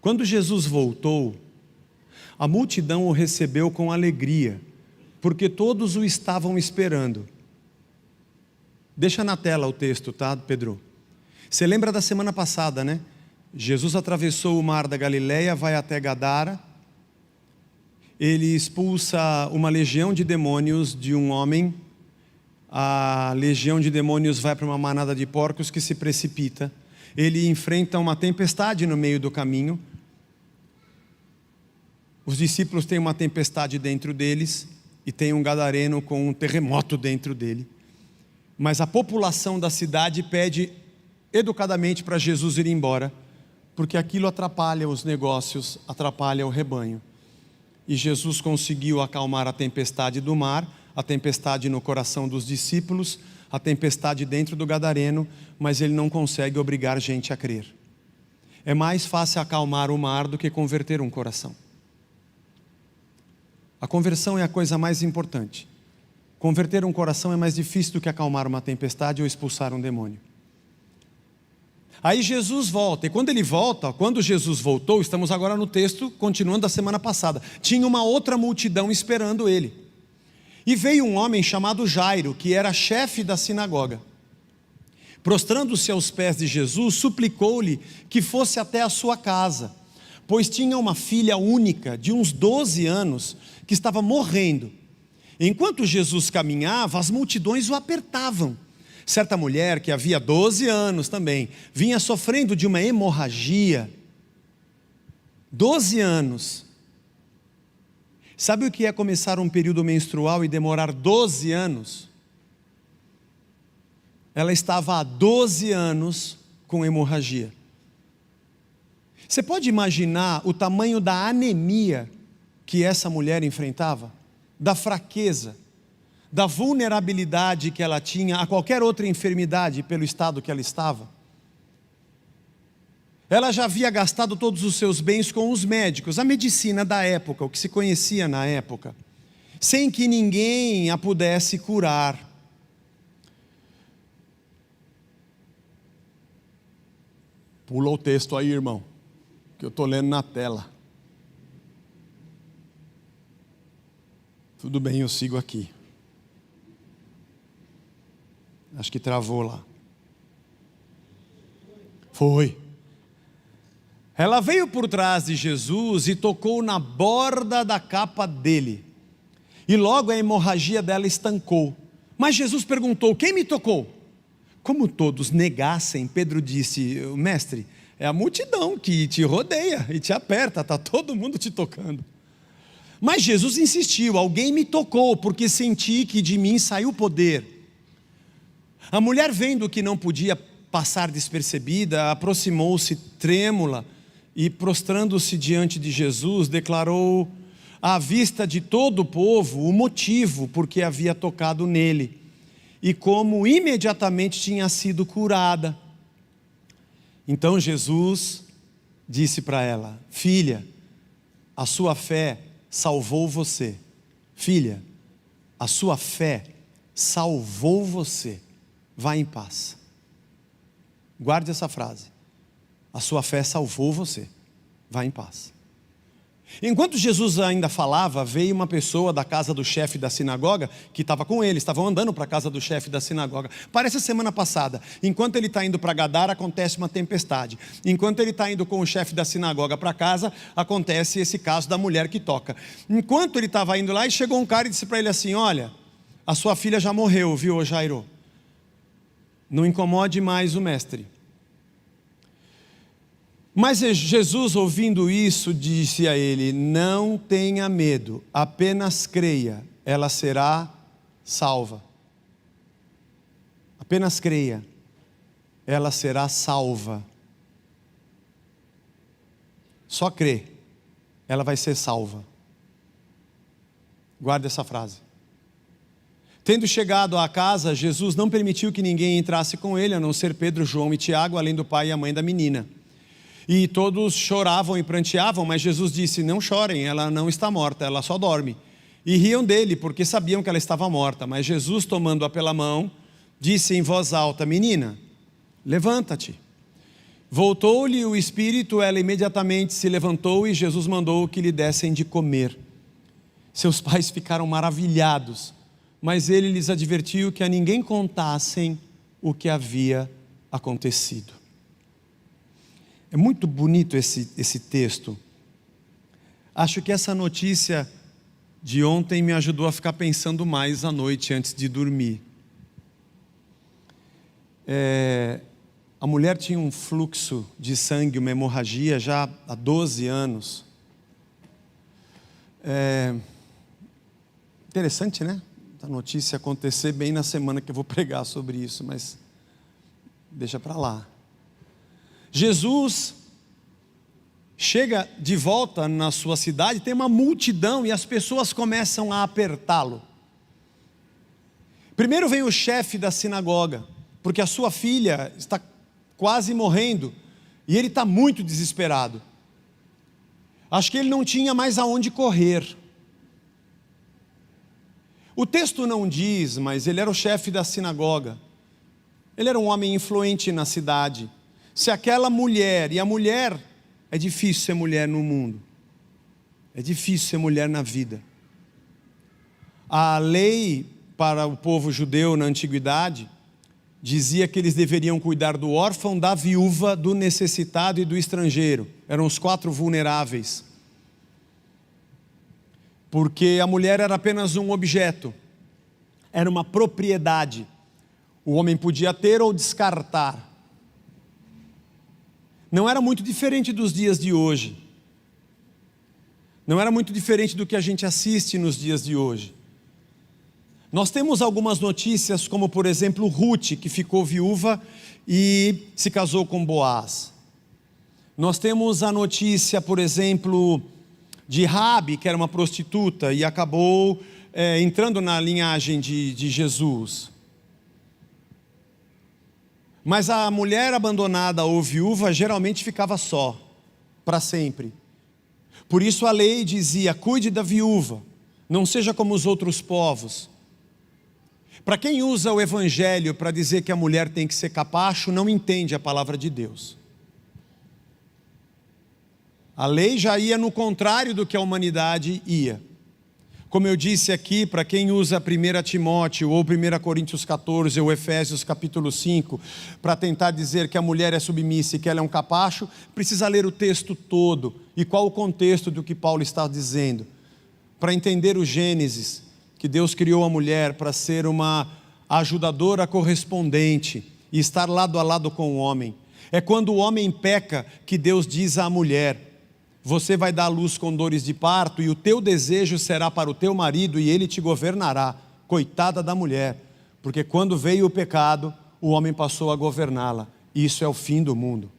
Quando Jesus voltou, a multidão o recebeu com alegria, porque todos o estavam esperando. Deixa na tela o texto, tá, Pedro? Você lembra da semana passada, né? Jesus atravessou o mar da Galileia, vai até Gadara. Ele expulsa uma legião de demônios de um homem. A legião de demônios vai para uma manada de porcos que se precipita. Ele enfrenta uma tempestade no meio do caminho. Os discípulos têm uma tempestade dentro deles e tem um gadareno com um terremoto dentro dele. Mas a população da cidade pede educadamente para Jesus ir embora, porque aquilo atrapalha os negócios, atrapalha o rebanho. E Jesus conseguiu acalmar a tempestade do mar, a tempestade no coração dos discípulos, a tempestade dentro do gadareno, mas ele não consegue obrigar gente a crer. É mais fácil acalmar o mar do que converter um coração. A conversão é a coisa mais importante. Converter um coração é mais difícil do que acalmar uma tempestade ou expulsar um demônio. Aí Jesus volta, e quando Jesus voltou, estamos agora no texto, continuando da semana passada, tinha uma outra multidão esperando ele. E veio um homem chamado Jairo, que era chefe da sinagoga. Prostrando-se aos pés de Jesus, suplicou-lhe que fosse até a sua casa, pois tinha uma filha única, de uns 12 anos, que estava morrendo. Enquanto Jesus caminhava, as multidões o apertavam. Certa mulher, que havia 12 anos também, vinha sofrendo de uma hemorragia. 12 anos. Sabe o que é começar um período menstrual e demorar 12 anos? Ela estava há 12 anos com hemorragia. Você pode imaginar o tamanho da anemia que essa mulher enfrentava? Da fraqueza, da vulnerabilidade que ela tinha a qualquer outra enfermidade pelo estado que ela estava. Ela já havia gastado todos os seus bens com os médicos, a medicina da época, o que se conhecia na época, sem que ninguém a pudesse curar. Pula o texto aí, irmão, que eu estou lendo na tela. Tudo bem, eu sigo aqui. Acho que travou lá. Foi. Ela veio por trás de Jesus e tocou na borda da capa dele. E logo a hemorragia dela estancou. Mas Jesus perguntou: quem me tocou? Como todos negassem, Pedro disse: mestre, é a multidão que te rodeia e te aperta, está todo mundo te tocando. Mas Jesus insistiu: alguém me tocou, porque senti que de mim saiu poder. A mulher, vendo que não podia passar despercebida, aproximou-se trêmula e, prostrando-se diante de Jesus, declarou à vista de todo o povo o motivo por que havia tocado nele e como imediatamente tinha sido curada. Então Jesus disse para ela: filha, a sua fé salvou você. Filha, a sua fé salvou você. Vá em paz. Guarde essa frase. A sua fé salvou você. Vá em paz. Enquanto Jesus ainda falava, veio uma pessoa da casa do chefe da sinagoga, que estava com ele, estavam andando para a casa do chefe da sinagoga. Parece a semana passada. Enquanto ele está indo para Gadara, acontece uma tempestade. Enquanto ele está indo com o chefe da sinagoga para casa, acontece esse caso da mulher que toca. Enquanto ele estava indo lá, e chegou um cara e disse para ele assim: olha, a sua filha já morreu, viu, Jairo? Não incomode mais o mestre. Mas Jesus, ouvindo isso, disse a ele: não tenha medo, apenas creia, ela será salva. Apenas creia, ela será salva. Só crê, ela vai ser salva. Guarde essa frase. Tendo chegado à casa, Jesus não permitiu que ninguém entrasse com ele, a não ser Pedro, João e Tiago, além do pai e a mãe da menina. E todos choravam e pranteavam, mas Jesus disse: não chorem, ela não está morta, ela só dorme. E riam dele, porque sabiam que ela estava morta. Mas Jesus, tomando-a pela mão, disse em voz alta: menina, levanta-te. Voltou-lhe o espírito, ela imediatamente se levantou e Jesus mandou que lhe dessem de comer. Seus pais ficaram maravilhados, mas ele lhes advertiu que a ninguém contassem o que havia acontecido. É muito bonito esse texto. Acho que essa notícia de ontem me ajudou a ficar pensando mais à noite antes de dormir. A mulher tinha um fluxo de sangue, uma hemorragia já há 12 anos. Interessante, né? A notícia acontecer bem na semana que eu vou pregar sobre isso, mas deixa para lá. Jesus chega de volta na sua cidade, tem uma multidão e as pessoas começam a apertá-lo. Primeiro vem o chefe da sinagoga, porque a sua filha está quase morrendo e ele está muito desesperado. Acho que ele não tinha mais aonde correr. O texto não diz, mas ele era o chefe da sinagoga. Ele era um homem influente na cidade. Se aquela mulher, e a mulher, é difícil ser mulher no mundo. É difícil ser mulher na vida. A lei para o povo judeu na antiguidade dizia que eles deveriam cuidar do órfão, da viúva, do necessitado e do estrangeiro. Eram os 4 vulneráveis. Porque a mulher era apenas um objeto. Era uma propriedade. O homem podia ter ou descartar. Não era muito diferente dos dias de hoje. Não era muito diferente do que a gente assiste nos dias de hoje. Nós temos algumas notícias, como por exemplo Ruth, que ficou viúva e se casou com Boaz. Nós temos a notícia, por exemplo, de Raabe, que era uma prostituta e acabou entrando na linhagem de Jesus. Mas a mulher abandonada ou viúva geralmente ficava só, para sempre. Por isso a lei dizia: cuide da viúva, não seja como os outros povos. Para quem usa o evangelho para dizer que a mulher tem que ser capacho, não entende a palavra de Deus. A lei já ia no contrário do que a humanidade ia. Como eu disse aqui, para quem usa 1 Timóteo ou 1 Coríntios 14 ou Efésios capítulo 5, para tentar dizer que a mulher é submissa e que ela é um capacho, precisa ler o texto todo. E qual o contexto do que Paulo está dizendo? Para entender o Gênesis, que Deus criou a mulher para ser uma ajudadora correspondente e estar lado a lado com o homem. É quando o homem peca que Deus diz à mulher: você vai dar à luz com dores de parto e o teu desejo será para o teu marido e ele te governará. Coitada da mulher, porque quando veio o pecado, o homem passou a governá-la. Isso é o fim do mundo.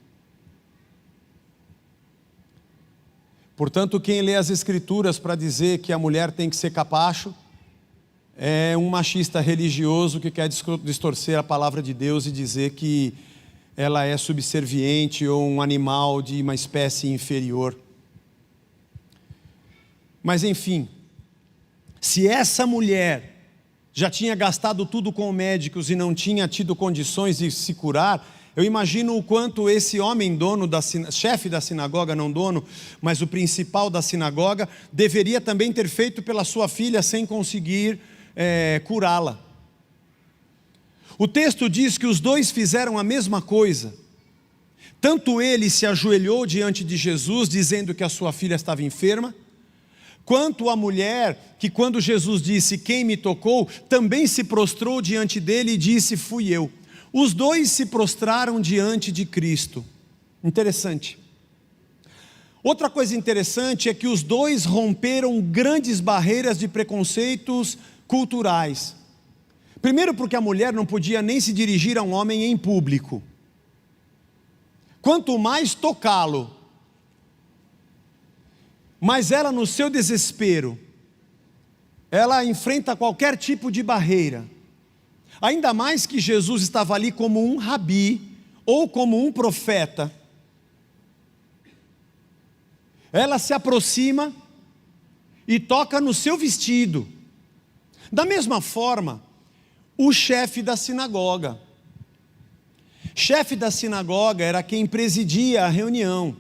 Portanto, quem lê as escrituras para dizer que a mulher tem que ser capacho, é um machista religioso que quer distorcer a palavra de Deus e dizer que ela é subserviente ou um animal de uma espécie inferior. Mas enfim, se essa mulher já tinha gastado tudo com médicos e não tinha tido condições de se curar, eu imagino o quanto esse homem dono chefe da sinagoga, não dono, mas o principal da sinagoga, deveria também ter feito pela sua filha sem conseguir curá-la. O texto diz que os dois fizeram a mesma coisa. Tanto ele se ajoelhou diante de Jesus, dizendo que a sua filha estava enferma, quanto a mulher, que quando Jesus disse: quem me tocou, também se prostrou diante dele e disse: fui eu. Os dois se prostraram diante de Cristo. Interessante. Outra coisa interessante é que os dois romperam grandes barreiras de preconceitos culturais. Primeiro, porque a mulher não podia nem se dirigir a um homem em público, quanto mais tocá-lo. Mas ela, no seu desespero, ela enfrenta qualquer tipo de barreira. Ainda mais que Jesus estava ali como um rabi ou como um profeta. Ela se aproxima e toca no seu vestido. Da mesma forma, o chefe da sinagoga. Chefe da sinagoga era quem presidia a reunião.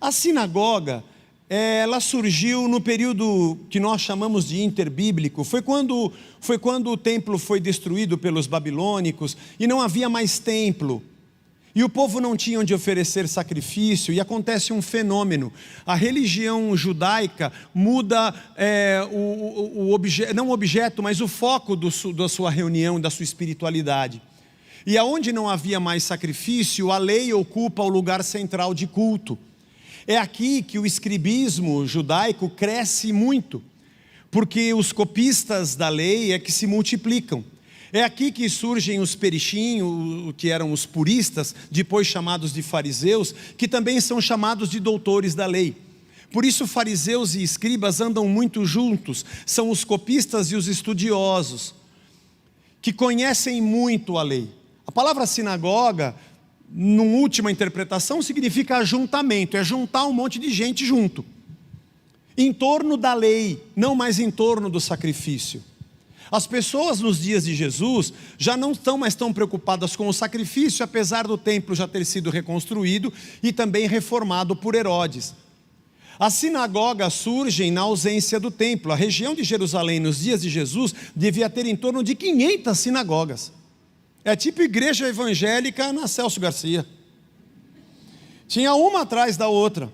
A sinagoga, ela surgiu no período que nós chamamos de interbíblico. Foi quando o templo foi destruído pelos babilônicos e não havia mais templo. E o povo não tinha onde oferecer sacrifício, e acontece um fenômeno. A religião judaica muda não o objeto, mas o foco da sua reunião, da sua espiritualidade. E aonde não havia mais sacrifício, a lei ocupa o lugar central de culto. É aqui que o escribismo judaico cresce muito, porque os copistas da lei é que se multiplicam. É aqui que surgem os perishim, que eram os puristas, depois chamados de fariseus, que também são chamados de doutores da lei. Por isso fariseus e escribas andam muito juntos, são os copistas e os estudiosos, que conhecem muito a lei. A palavra sinagoga, numa última interpretação, significa ajuntamento, é juntar um monte de gente junto, em torno da lei, não mais em torno do sacrifício. As pessoas nos dias de Jesus já não estão mais tão preocupadas com o sacrifício, apesar do templo já ter sido reconstruído e também reformado por Herodes. As sinagogas surgem na ausência do templo. A região de Jerusalém nos dias de Jesus devia ter em torno de 500 sinagogas. É tipo igreja evangélica na Celso Garcia. Tinha uma atrás da outra.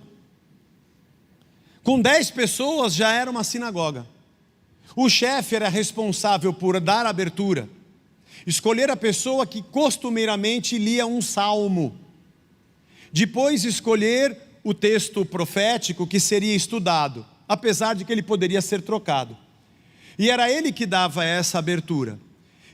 Com 10 pessoas já era uma sinagoga. O chefe era responsável por dar abertura, escolher a pessoa que costumeiramente lia um salmo, depois escolher o texto profético que seria estudado, apesar de que ele poderia ser trocado. E era ele que dava essa abertura.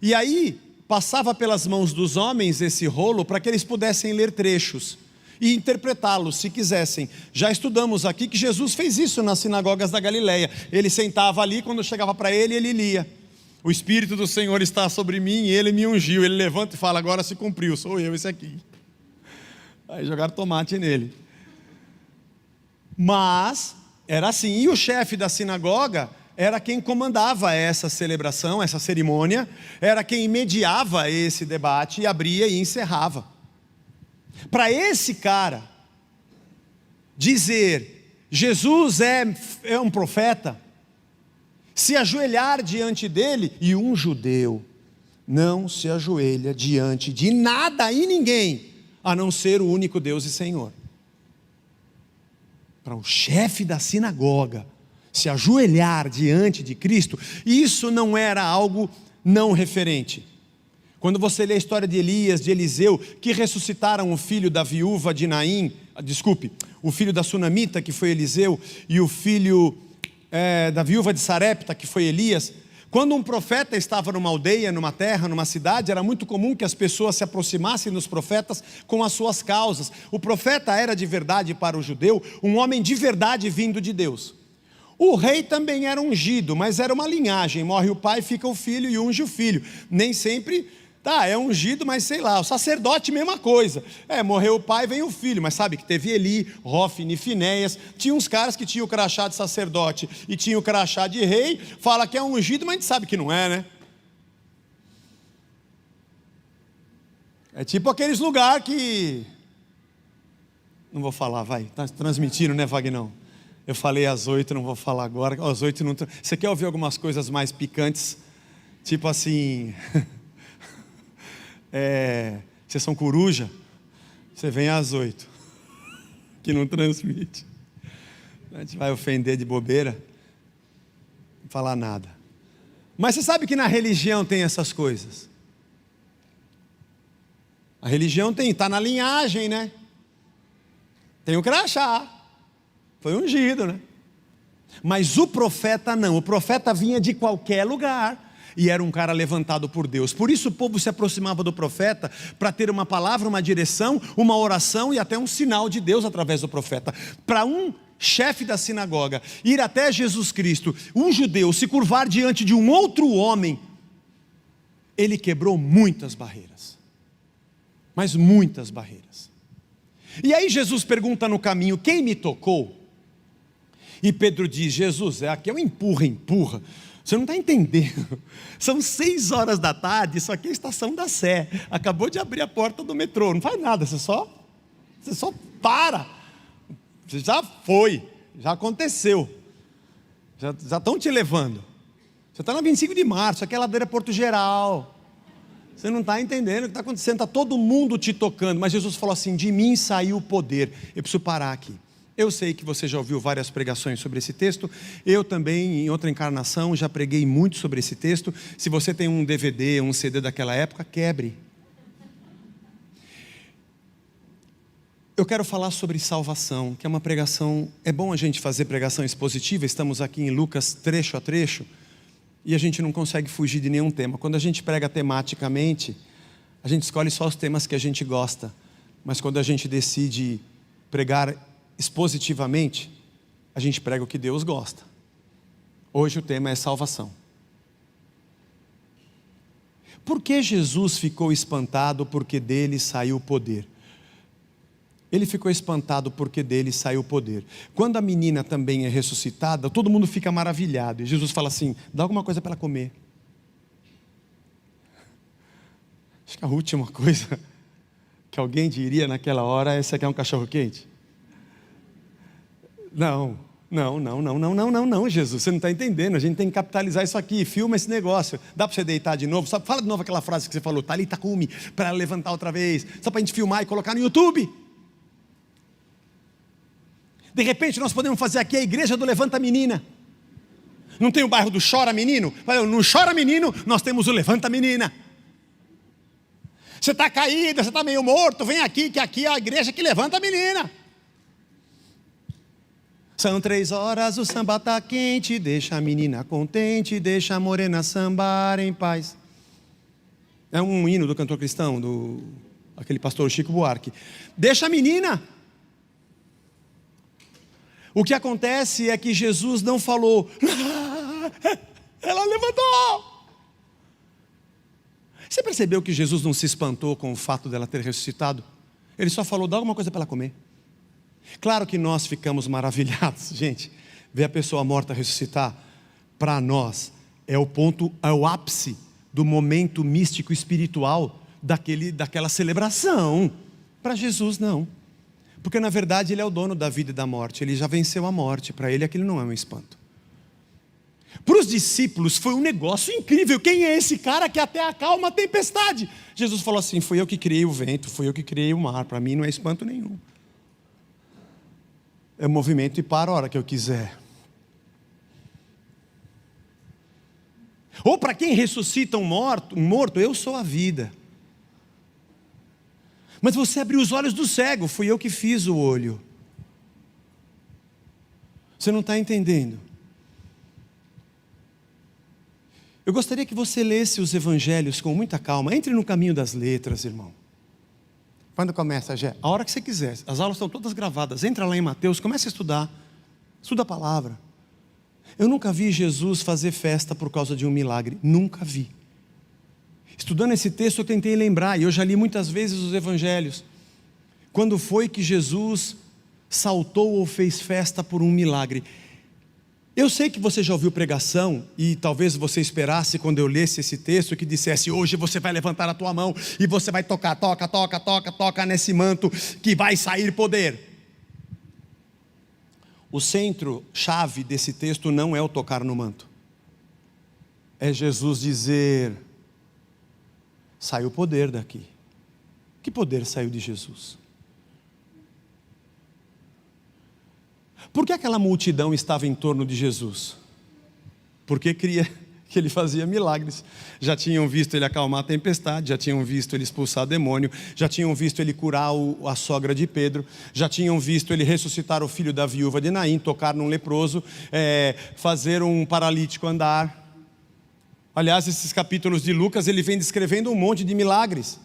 E aí passava pelas mãos dos homens esse rolo para que eles pudessem ler trechos e interpretá-los se quisessem. Já estudamos aqui que Jesus fez isso nas sinagogas da Galileia. Ele sentava ali, quando chegava para ele, ele lia. O Espírito do Senhor está sobre mim e Ele me ungiu. Ele levanta e fala, agora se cumpriu, sou eu esse aqui. Aí jogaram tomate nele. Mas era assim, e o chefe da sinagoga era quem comandava essa celebração, essa cerimônia, era quem mediava esse debate, e abria e encerrava. Para esse cara dizer Jesus é um profeta, se ajoelhar diante dele, e um judeu não se ajoelha diante de nada e ninguém, a não ser o único Deus e Senhor. Para o chefe da sinagoga se ajoelhar diante de Cristo, isso não era algo não referente. Quando você lê a história de Elias, de Eliseu, que ressuscitaram o filho da viúva de Naim, o filho da sunamita, que foi Eliseu, e o filho da viúva de Sarepta, que foi Elias. Quando um profeta estava numa aldeia, numa terra, numa cidade, era muito comum que as pessoas se aproximassem dos profetas com as suas causas. O profeta era de verdade para o judeu, um homem de verdade vindo de Deus. O rei também era ungido, mas era uma linhagem, morre o pai, fica o filho e unge o filho. Nem sempre... é ungido, mas sei lá, o sacerdote mesma coisa, morreu o pai, vem o filho, mas sabe que teve Eli, Rófine, Finéias, tinha uns caras que tinham o crachá de sacerdote e tinham o crachá de rei, fala que é ungido, mas a gente sabe que não é, né? É tipo aqueles lugares que, não vou falar, vai, tá transmitindo, né, Vagnão? Eu falei às 8, não vou falar agora, às 8 não... Você quer ouvir algumas coisas mais picantes? Tipo assim... vocês são coruja, você vem às 8, que não transmite. A gente vai ofender de bobeira, não falar nada. Mas você sabe que na religião tem essas coisas. A religião está na linhagem, né? Tem o crachá, foi ungido, né? Mas o profeta não, o profeta vinha de qualquer lugar. E era um cara levantado por Deus. Por isso o povo se aproximava do profeta para ter uma palavra, uma direção, uma oração e até um sinal de Deus através do profeta. Para um chefe da sinagoga ir até Jesus Cristo, um judeu, se curvar diante de um outro homem, ele quebrou muitas barreiras. Mas muitas barreiras. E aí Jesus pergunta no caminho, quem me tocou? E Pedro diz, Jesus, aqui é um empurra. Você não está entendendo. São 6 horas da tarde, isso aqui é a estação da Sé. Acabou de abrir a porta do metrô. Não faz nada, você só para. Você já foi, já aconteceu. Já estão te levando. Você está na 25 de março, aqui é a ladeira Porto Geral. Você não está entendendo o que está acontecendo. Está todo mundo te tocando. Mas Jesus falou assim: de mim saiu o poder. Eu preciso parar aqui. Eu sei que você já ouviu várias pregações sobre esse texto. Eu também, em outra encarnação, já preguei muito sobre esse texto. Se você tem um DVD, um CD daquela época, quebre. Eu quero falar sobre salvação, que é uma pregação. É bom a gente fazer pregação expositiva. Estamos aqui em Lucas trecho a trecho e a gente não consegue fugir de nenhum tema. Quando a gente prega tematicamente, a gente escolhe só os temas que a gente gosta. Mas quando a gente decide pregar expositivamente, a gente prega o que Deus gosta. Hoje o tema é salvação. Por que Jesus ficou espantado? Porque dele saiu o poder. Ele ficou espantado porque dele saiu o poder. Quando a menina também é ressuscitada, todo mundo fica maravilhado. E Jesus fala assim: dá alguma coisa para ela comer. Acho que a última coisa que alguém diria naquela hora é: você quer um cachorro quente? Não, Jesus, você não está entendendo. A gente tem que capitalizar isso aqui. Filma esse negócio. Dá para você deitar de novo? Fala de novo aquela frase que você falou: Talita cumi, para ela levantar outra vez. Só para a gente filmar e colocar no YouTube. De repente nós podemos fazer aqui a igreja do Levanta Menina. Não tem o bairro do Chora Menino? No Chora Menino nós temos o Levanta Menina. Você está caída, você está meio morto, vem aqui, que aqui é a igreja que levanta a menina. São 3 horas, o samba está quente, deixa a menina contente, deixa a morena sambar em paz. É um hino do cantor cristão, aquele pastor Chico Buarque. Deixa a menina. O que acontece é que Jesus não falou: ela levantou. Você percebeu que Jesus não se espantou com o fato dela ter ressuscitado? Ele só falou: dá alguma coisa para ela comer. Claro que nós ficamos maravilhados, gente. Ver a pessoa morta ressuscitar, para nós, é o ponto, é o ápice do momento místico espiritual daquela celebração. Para Jesus não, porque na verdade Ele é o dono da vida e da morte. Ele já venceu a morte. Para Ele aquilo não é um espanto. Para os discípulos foi um negócio incrível. Quem é esse cara que até acalma a tempestade? Jesus falou assim: fui eu que criei o vento, fui eu que criei o mar. Para mim não é espanto nenhum. É movimento e para a hora que eu quiser. Ou para quem ressuscita um morto, eu sou a vida. Mas você abriu os olhos do cego, fui eu que fiz o olho. Você não está entendendo. Eu gostaria que você lesse os evangelhos com muita calma. Entre no caminho das letras, irmão. Quando começa, Gé? A hora que você quiser. As aulas estão todas gravadas. Entra lá em Mateus, começa a estudar. Estuda a palavra. Eu nunca vi Jesus fazer festa por causa de um milagre. Nunca vi. Estudando esse texto eu tentei lembrar, e eu já li muitas vezes os evangelhos. Quando foi que Jesus saltou ou fez festa por um milagre? Eu sei que você já ouviu pregação, e talvez você esperasse quando eu lesse esse texto que dissesse: hoje você vai levantar a tua mão e você vai tocar, toca nesse manto que vai sair poder. O centro-chave desse texto não é o tocar no manto. É Jesus dizer: saiu poder daqui. Que poder saiu de Jesus? Por que aquela multidão estava em torno de Jesus? Porque cria que ele fazia milagres. Já tinham visto ele acalmar a tempestade, já tinham visto ele expulsar demônio, já tinham visto ele curar a sogra de Pedro, já tinham visto ele ressuscitar o filho da viúva de Naim, tocar num leproso, fazer um paralítico andar. Aliás, esses capítulos de Lucas, ele vem descrevendo um monte de milagres.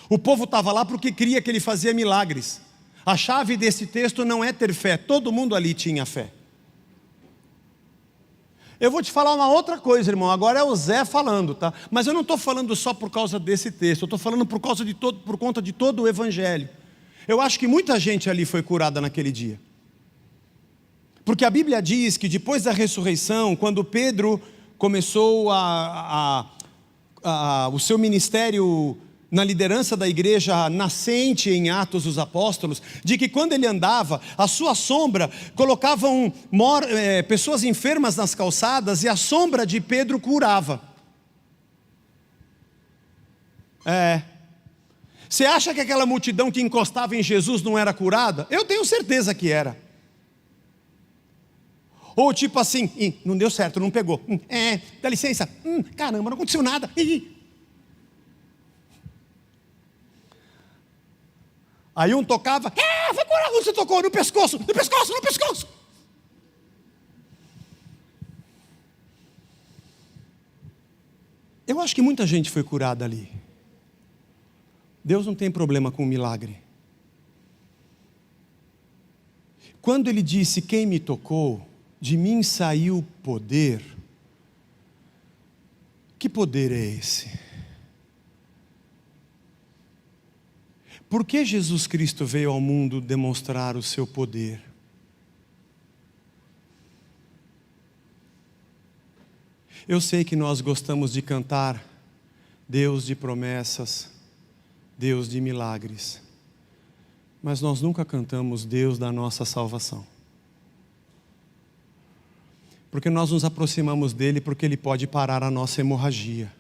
O povo estava lá porque cria que ele fazia milagres. A chave desse texto não é ter fé, todo mundo ali tinha fé. Eu vou te falar uma outra coisa, irmão, agora é o Zé falando, tá? Mas eu não estou falando só por causa desse texto, eu estou falando por conta de todo o evangelho. Eu acho que muita gente ali foi curada naquele dia. Porque a Bíblia diz que depois da ressurreição, quando Pedro começou o seu ministério na liderança da igreja nascente em Atos dos Apóstolos, de que quando ele andava, a sua sombra colocavam pessoas enfermas nas calçadas e a sombra de Pedro curava. Você acha que aquela multidão que encostava em Jesus não era curada? Eu tenho certeza que era. Ou tipo assim, não deu certo, não pegou. Dá licença, caramba, não aconteceu nada. Aí um tocava, foi curado, você tocou no pescoço, no pescoço, no pescoço. Eu acho que muita gente foi curada ali. Deus não tem problema com milagre. Quando ele disse, quem me tocou, de mim saiu poder. Que poder é esse? Por que Jesus Cristo veio ao mundo demonstrar o seu poder? Eu sei que nós gostamos de cantar Deus de promessas, Deus de milagres, mas nós nunca cantamos Deus da nossa salvação. Porque nós nos aproximamos dele porque ele pode parar a nossa hemorragia.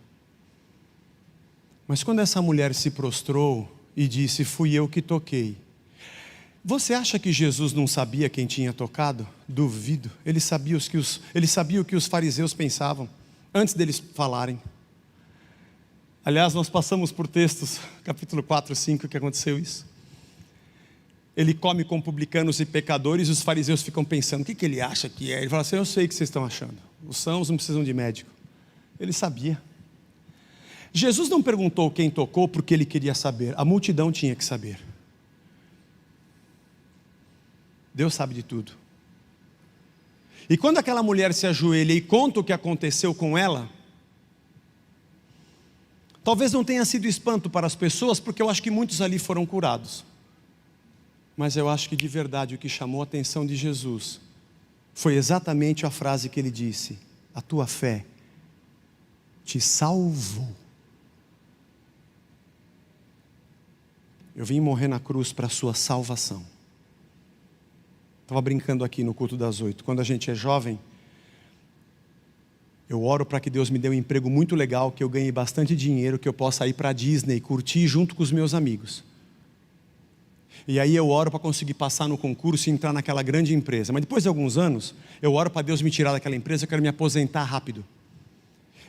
Mas quando essa mulher se prostrou e disse, fui eu que toquei. Você acha que Jesus não sabia quem tinha tocado? Duvido. Ele sabia o que os fariseus pensavam, antes deles falarem. Aliás, nós passamos por textos, capítulo 4, 5, que aconteceu isso. Ele come com publicanos e pecadores, e os fariseus ficam pensando, o que ele acha que é? Ele fala assim, eu sei o que vocês estão achando. Os sãos não precisam de médico. Ele sabia. Jesus não perguntou quem tocou porque ele queria saber, a multidão tinha que saber. Deus sabe de tudo. E quando aquela mulher se ajoelha e conta o que aconteceu com ela, talvez não tenha sido espanto para as pessoas, porque eu acho que muitos ali foram curados. Mas eu acho que de verdade o que chamou a atenção de Jesus foi exatamente a frase que ele disse, a tua fé te salvou. Eu vim morrer na cruz para a sua salvação. Estava brincando aqui no culto das 8. Quando a gente é jovem, eu oro para que Deus me dê um emprego muito legal, que eu ganhe bastante dinheiro, que eu possa ir para a Disney, curtir junto com os meus amigos. E aí eu oro para conseguir passar no concurso e entrar naquela grande empresa. Mas depois de alguns anos, eu oro para Deus me tirar daquela empresa, eu quero me aposentar rápido.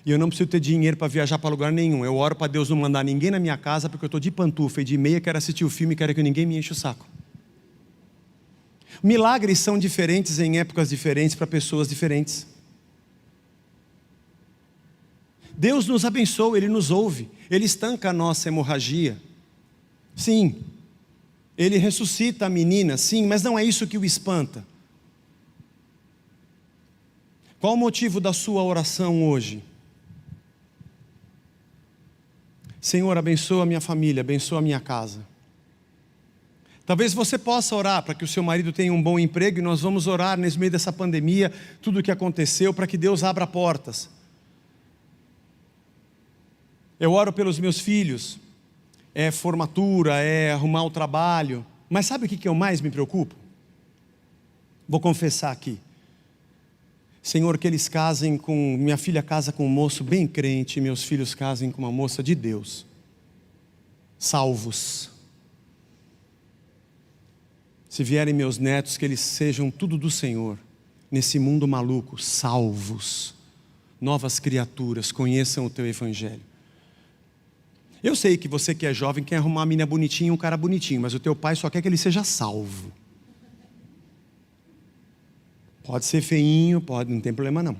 E eu não preciso ter dinheiro para viajar para lugar nenhum. Eu oro para Deus não mandar ninguém na minha casa, porque eu estou de pantufa e de meia, quero assistir o filme e quero que ninguém me enche o saco. Milagres são diferentes em épocas diferentes para pessoas diferentes. Deus nos abençoa, Ele nos ouve, Ele estanca a nossa hemorragia. Sim, Ele ressuscita a menina, sim, mas não é isso que o espanta. Qual o motivo da sua oração hoje? Senhor, abençoa a minha família, abençoa a minha casa. Talvez você possa orar para que o seu marido tenha um bom emprego, e nós vamos orar nesse meio dessa pandemia, tudo o que aconteceu, para que Deus abra portas. Eu oro pelos meus filhos, é formatura, é arrumar o trabalho, mas sabe o que eu mais me preocupo? Vou confessar aqui. Senhor, que eles casem com, minha filha casa com um moço bem crente, meus filhos casem com uma moça de Deus, salvos. Se vierem meus netos, que eles sejam tudo do Senhor, nesse mundo maluco, salvos, novas criaturas, conheçam o teu evangelho. Eu sei que você que é jovem quer arrumar uma menina bonitinha e um cara bonitinho, mas o teu pai só quer que ele seja salvo. Pode ser feinho, pode, não tem problema não.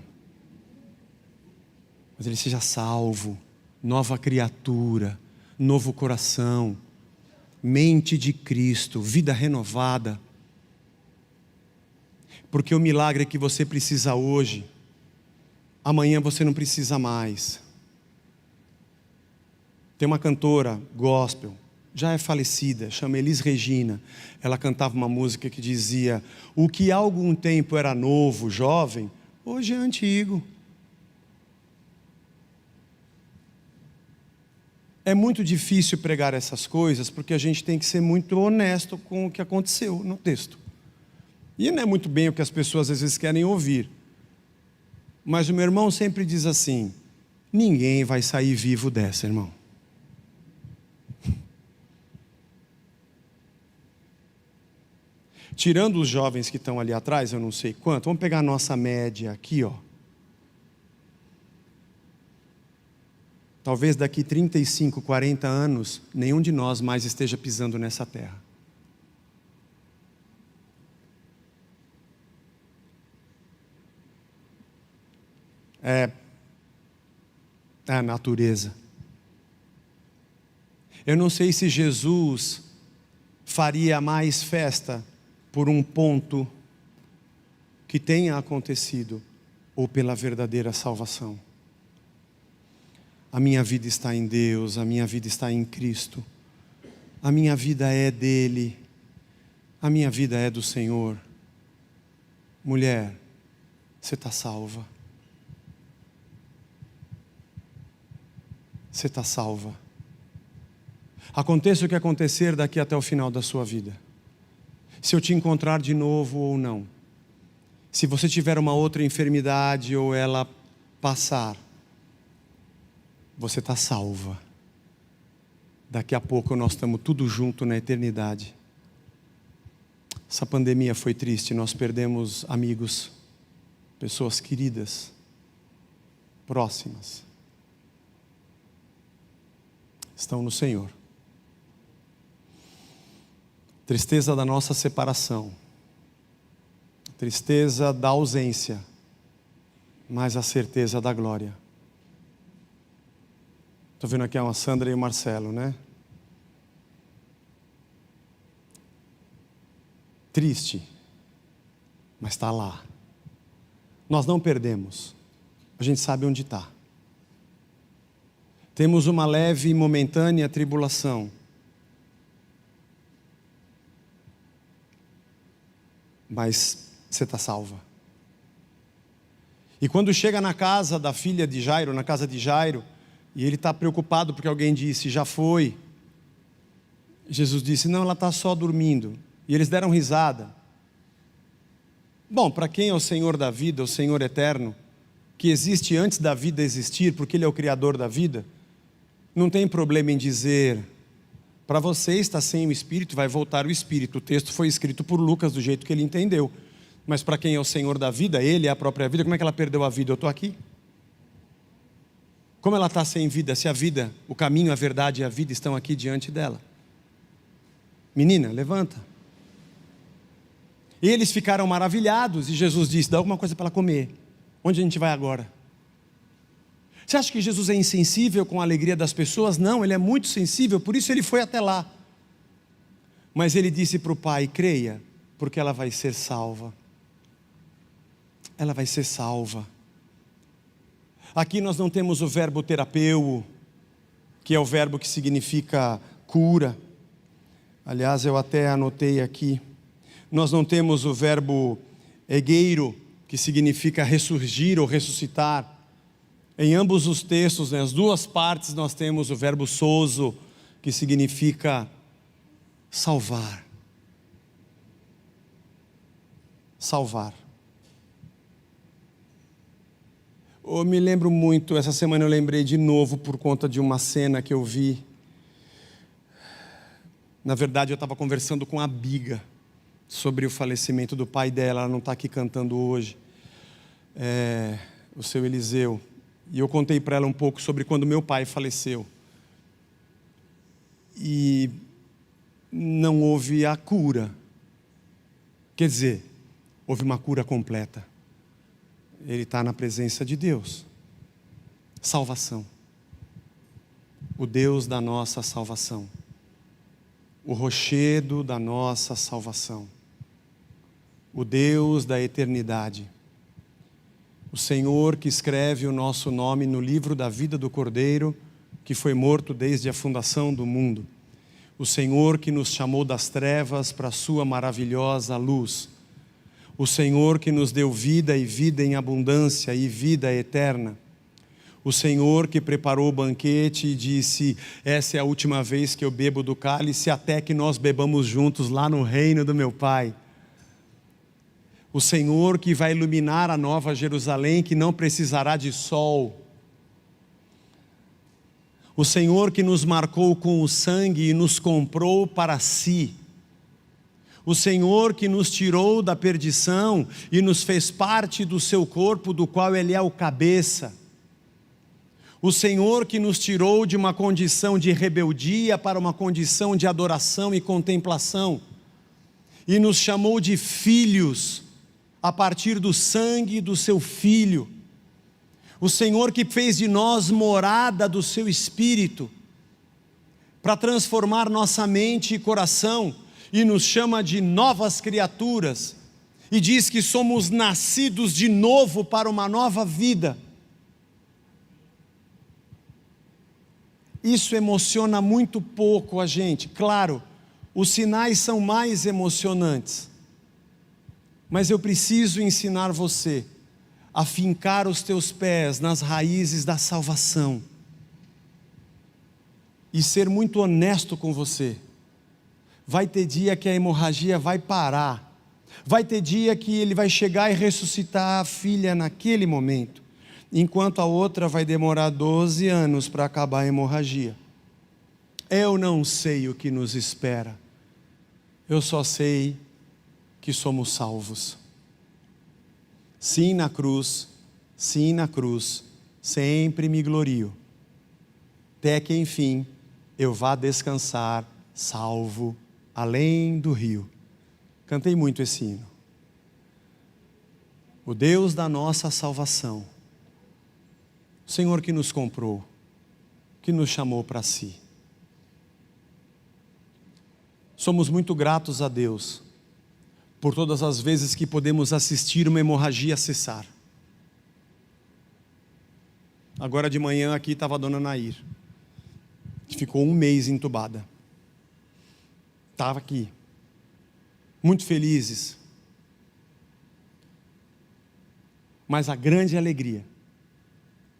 Mas ele seja salvo, nova criatura, novo coração, mente de Cristo, vida renovada. Porque o milagre que você precisa hoje, amanhã você não precisa mais. Tem uma cantora gospel, já é falecida, chama Elis Regina. Ela cantava uma música que dizia: o que há algum tempo era novo, jovem, hoje é antigo. É muito difícil pregar essas coisas, porque a gente tem que ser muito honesto com o que aconteceu no texto. E não é muito bem o que as pessoas às vezes querem ouvir. Mas o meu irmão sempre diz assim: ninguém vai sair vivo dessa, irmão. Tirando os jovens que estão ali atrás, eu não sei quanto, vamos pegar a nossa média aqui, ó. Talvez daqui 35, 40 anos, nenhum de nós mais esteja pisando nessa terra. É a natureza. Eu não sei se Jesus faria mais festa por um ponto que tenha acontecido ou pela verdadeira salvação. A minha vida está em Deus, a minha vida está em Cristo, a minha vida é dele, a minha vida é do Senhor. Mulher, você está salva. Você está salva. Aconteça o que acontecer daqui até o final da sua vida. Se eu te encontrar de novo ou não. Se você tiver uma outra enfermidade ou ela passar, você está salva. Daqui a pouco nós estamos tudo junto na eternidade. Essa pandemia foi triste, nós perdemos amigos, pessoas queridas, próximas. Estão no Senhor. Tristeza da nossa separação, tristeza da ausência, mas a certeza da glória. Estou vendo aqui a Sandra e o Marcelo, né? Triste, mas está lá. Nós não perdemos, a gente sabe onde está. Temos uma leve e momentânea tribulação, mas você está salva. E quando chega na casa da filha de Jairo, na casa de Jairo, e ele está preocupado porque alguém disse, já foi. Jesus disse, não, ela está só dormindo. E eles deram risada. Bom, para quem é o Senhor da vida, o Senhor eterno, que existe antes da vida existir, porque Ele é o Criador da vida, não tem problema em dizer, para você está sem o Espírito, vai voltar o Espírito. O texto foi escrito por Lucas do jeito que ele entendeu. Mas para quem é o Senhor da vida, Ele é a própria vida, como é que ela perdeu a vida? Eu estou aqui. Como ela está sem vida, se a vida, o caminho, a verdade e a vida estão aqui diante dela? Menina, levanta. E eles ficaram maravilhados, e Jesus disse, dá alguma coisa para ela comer. Onde a gente vai agora? Você acha que Jesus é insensível com a alegria das pessoas? Não, Ele é muito sensível, por isso Ele foi até lá. Mas Ele disse para o pai, creia, porque ela vai ser salva. Ela vai ser salva. Aqui nós não temos o verbo terapeu, que é o verbo que significa cura. Aliás, eu até anotei aqui. Nós não temos o verbo egeiro, que significa ressurgir ou ressuscitar. Em ambos os textos, nas duas partes, nós temos o verbo sozo, que significa salvar. Salvar. Eu me lembro muito, essa semana eu lembrei de novo por conta de uma cena que eu vi. Na verdade, eu estava conversando com a Biga sobre o falecimento do pai dela. Ela não está aqui cantando hoje, o seu Eliseu. E eu contei para ela um pouco sobre quando meu pai faleceu. E não houve a cura. Quer dizer, houve uma cura completa. Ele está na presença de Deus. Salvação. O Deus da nossa salvação. O rochedo da nossa salvação. O Deus da eternidade. O Senhor que escreve o nosso nome no livro da vida do Cordeiro, que foi morto desde a fundação do mundo. O Senhor que nos chamou das trevas para a sua maravilhosa luz. O Senhor que nos deu vida e vida em abundância e vida eterna. O Senhor que preparou o banquete e disse: essa é a última vez que eu bebo do cálice, até que nós bebamos juntos lá no reino do meu Pai. O Senhor que vai iluminar a nova Jerusalém, que não precisará de sol. O Senhor que nos marcou com o sangue e nos comprou para si. O Senhor que nos tirou da perdição e nos fez parte do seu corpo, do qual Ele é o cabeça. O Senhor que nos tirou de uma condição de rebeldia para uma condição de adoração e contemplação, e nos chamou de filhos a partir do sangue do seu Filho. O Senhor que fez de nós morada do seu Espírito, para transformar nossa mente e coração, e nos chama de novas criaturas, e diz que somos nascidos de novo para uma nova vida. Isso emociona muito pouco a gente. Claro, os sinais são mais emocionantes, mas eu preciso ensinar você a fincar os teus pés nas raízes da salvação, e ser muito honesto com você. Vai ter dia que a hemorragia vai parar, vai ter dia que ele vai chegar e ressuscitar a filha naquele momento, enquanto a outra vai demorar 12 anos para acabar a hemorragia. Eu não sei o que nos espera, eu só sei que somos salvos. Sim, na cruz, sempre me glorio, até que enfim eu vá descansar, salvo, além do rio. Cantei muito esse hino. O Deus da nossa salvação, o Senhor que nos comprou, que nos chamou para si. Somos muito gratos a Deus por todas as vezes que podemos assistir uma hemorragia cessar. Agora de manhã aqui estava a dona Nair, que ficou 1 mês entubada. Estava aqui, muito felizes. Mas a grande alegria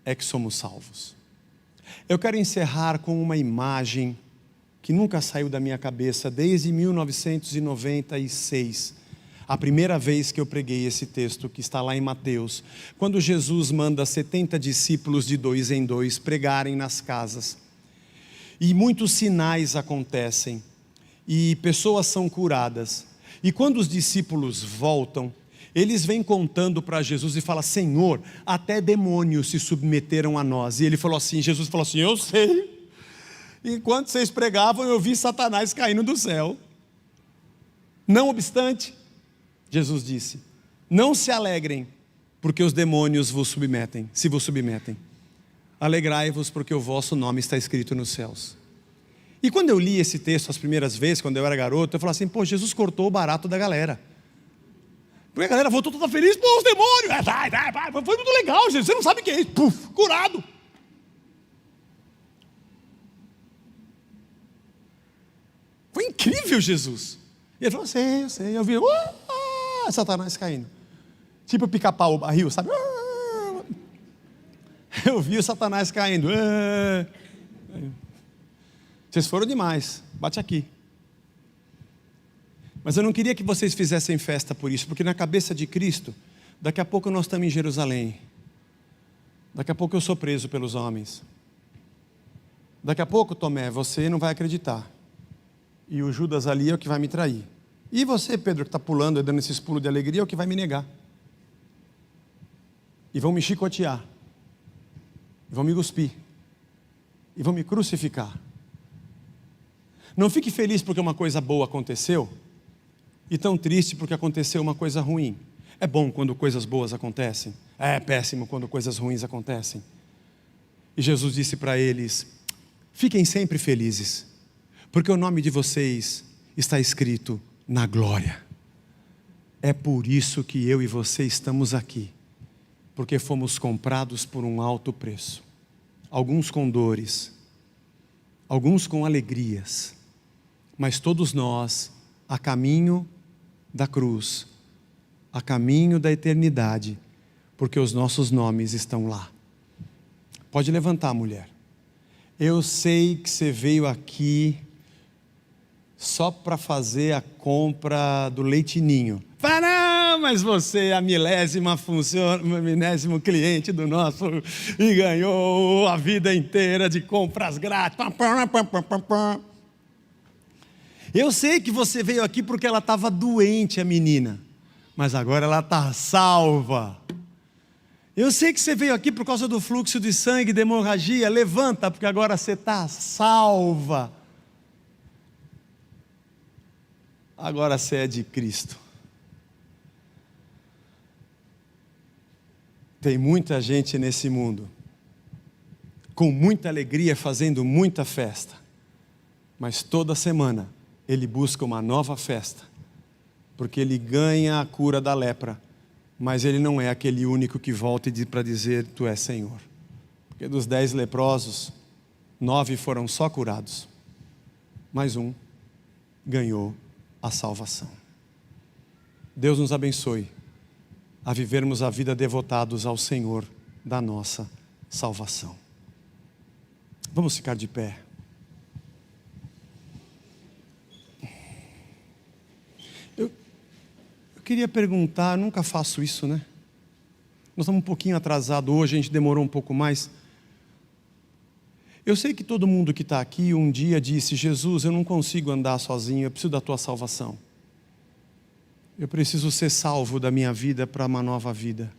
é que somos salvos. Eu quero encerrar com uma imagem que nunca saiu da minha cabeça desde 1996. A primeira vez que eu preguei esse texto, que está lá em Mateus, quando Jesus manda 70 discípulos de 2 em 2 pregarem nas casas. E muitos sinais acontecem, e pessoas são curadas. E quando os discípulos voltam, eles vêm contando para Jesus e falam: Senhor, até demônios se submeteram a nós. E Jesus falou assim: eu sei. Enquanto vocês pregavam, eu vi Satanás caindo do céu. Não obstante, Jesus disse: não se alegrem, porque os demônios vos submetem, se vos submetem. Alegrai-vos, porque o vosso nome está escrito nos céus. E quando eu li esse texto as primeiras vezes, quando eu era garoto, eu falava assim: pô, Jesus cortou o barato da galera. Porque a galera voltou toda feliz: pô, os demônios, vai, foi muito legal, Jesus, você não sabe o que é isso. Puf, curado. Foi incrível, Jesus. E ele falou: eu sei, eu vi Satanás caindo, tipo pica-pau, o barril, sabe? Eu vi o Satanás caindo. Vocês foram demais, bate aqui. Mas eu não queria que vocês fizessem festa por isso, porque na cabeça de Cristo, daqui a pouco nós estamos em Jerusalém, daqui a pouco eu sou preso pelos homens, daqui a pouco, Tomé, você não vai acreditar, e o Judas ali é o que vai me trair, e você, Pedro, que está pulando e dando esses pulos de alegria, é o que vai me negar, e vão me chicotear, e vão me cuspir, e vão me crucificar. Não fique feliz porque uma coisa boa aconteceu, e tão triste porque aconteceu uma coisa ruim. É bom quando coisas boas acontecem, é péssimo quando coisas ruins acontecem. E Jesus disse para eles: fiquem sempre felizes, porque o nome de vocês está escrito na glória. É por isso que eu e você estamos aqui, porque fomos comprados por um alto preço. Alguns com dores, alguns com alegrias, mas todos nós a caminho da cruz, a caminho da eternidade, porque os nossos nomes estão lá. Pode levantar, mulher. Eu sei que você veio aqui só para fazer a compra do leite ninho. Não, mas você é a milésimo cliente do nosso e ganhou a vida inteira de compras grátis. Eu sei que você veio aqui porque ela estava doente, a menina, mas agora ela está salva. Eu sei que você veio aqui por causa do fluxo de sangue, de hemorragia. Levanta, porque agora você está salva. Agora você é de Cristo. Tem muita gente nesse mundo, com muita alegria, fazendo muita festa, mas toda semana ele busca uma nova festa, porque ele ganha a cura da lepra, mas ele não é aquele único que volta para dizer, tu és Senhor. Porque dos 10 leprosos, 9 foram só curados, mas um ganhou a salvação. Deus nos abençoe a vivermos a vida devotados ao Senhor da nossa salvação. Vamos ficar de pé. Eu queria perguntar, nunca faço isso, né? Nós estamos um pouquinho atrasados hoje, a gente demorou um pouco mais. Eu sei que todo mundo que está aqui um dia disse, Jesus, eu não consigo andar sozinho, eu preciso da tua salvação. Eu preciso ser salvo da minha vida para uma nova vida.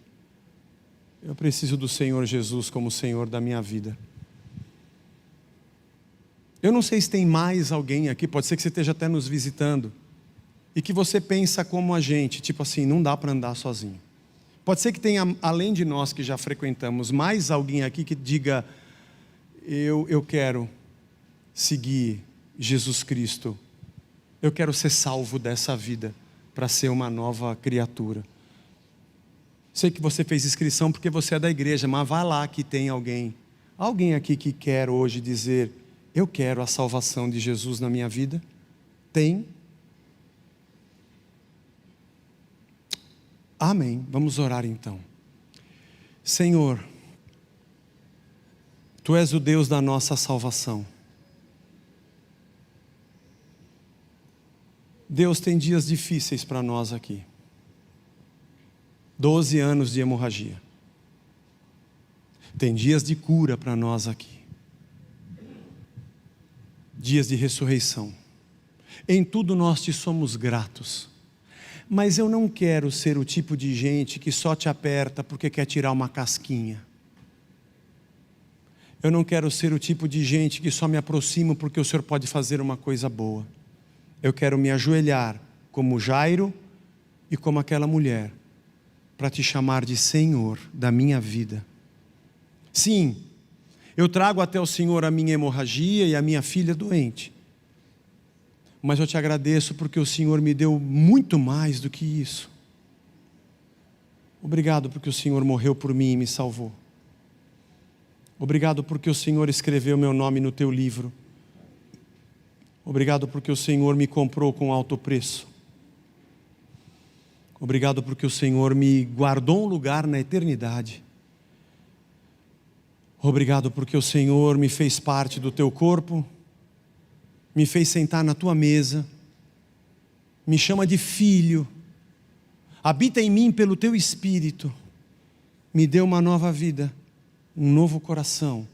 Eu preciso do Senhor Jesus como Senhor da minha vida. Eu não sei se tem mais alguém aqui, pode ser que você esteja até nos visitando, e que você pensa como a gente, tipo assim, não dá para andar sozinho. Pode ser que tenha, além de nós que já frequentamos, mais alguém aqui que diga, eu quero seguir Jesus Cristo. Eu quero ser salvo dessa vida, para ser uma nova criatura. Sei que você fez inscrição porque você é da igreja, mas vá lá que tem alguém aqui que quer hoje dizer, eu quero a salvação de Jesus na minha vida? Tem? Amém. Vamos orar então. Senhor, Tu és o Deus da nossa salvação. Deus, tem dias difíceis para nós aqui. 12 anos de hemorragia. Tem dias de cura para nós aqui. Dias de ressurreição. Em tudo nós te somos gratos. Mas eu não quero ser o tipo de gente que só te aperta porque quer tirar uma casquinha. Eu não quero ser o tipo de gente que só me aproximo porque o Senhor pode fazer uma coisa boa. Eu quero me ajoelhar como Jairo e como aquela mulher para te chamar de Senhor da minha vida. Sim, eu trago até o Senhor a minha hemorragia e a minha filha doente. Mas eu te agradeço porque o Senhor me deu muito mais do que isso. Obrigado porque o Senhor morreu por mim e me salvou. Obrigado porque o Senhor escreveu meu nome no teu livro. Obrigado porque o Senhor me comprou com alto preço. Obrigado porque o Senhor me guardou um lugar na eternidade. Obrigado porque o Senhor me fez parte do teu corpo, me fez sentar na tua mesa, me chama de filho, habita em mim pelo teu Espírito, me deu uma nova vida, um novo coração,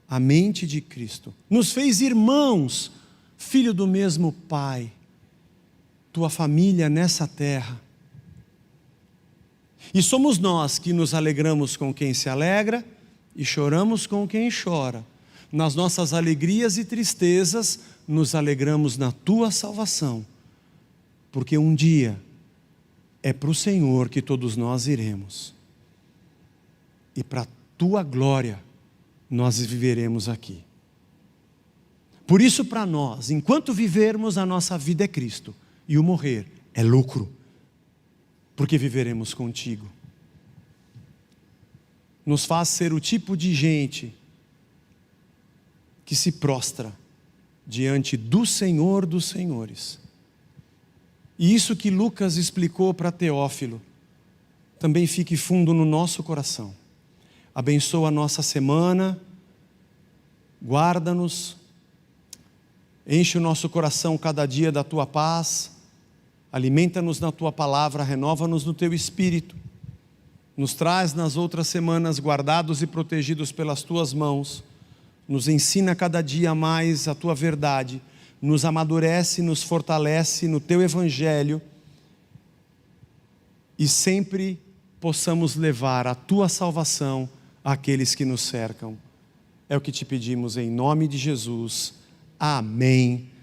a mente de Cristo, nos fez irmãos, filho do mesmo Pai, tua família nessa terra. E somos nós que nos alegramos com quem se alegra e choramos com quem chora. Nas nossas alegrias e tristezas, nos alegramos na tua salvação, porque um dia é para o Senhor que todos nós iremos, e para a tua glória nós viveremos aqui. Por isso, para nós, enquanto vivermos, a nossa vida é Cristo, e o morrer é lucro, porque viveremos contigo. Nos faz ser o tipo de gente que se prostra diante do Senhor dos Senhores. E isso que Lucas explicou para Teófilo, também fique fundo no nosso coração. Abençoa a nossa semana, guarda-nos, enche o nosso coração cada dia da tua paz, alimenta-nos na tua palavra, renova-nos no teu espírito, nos traz nas outras semanas guardados e protegidos pelas tuas mãos, nos ensina cada dia mais a tua verdade, nos amadurece, nos fortalece no teu evangelho e sempre possamos levar a tua salvação àqueles que nos cercam. É o que te pedimos em nome de Jesus. Amém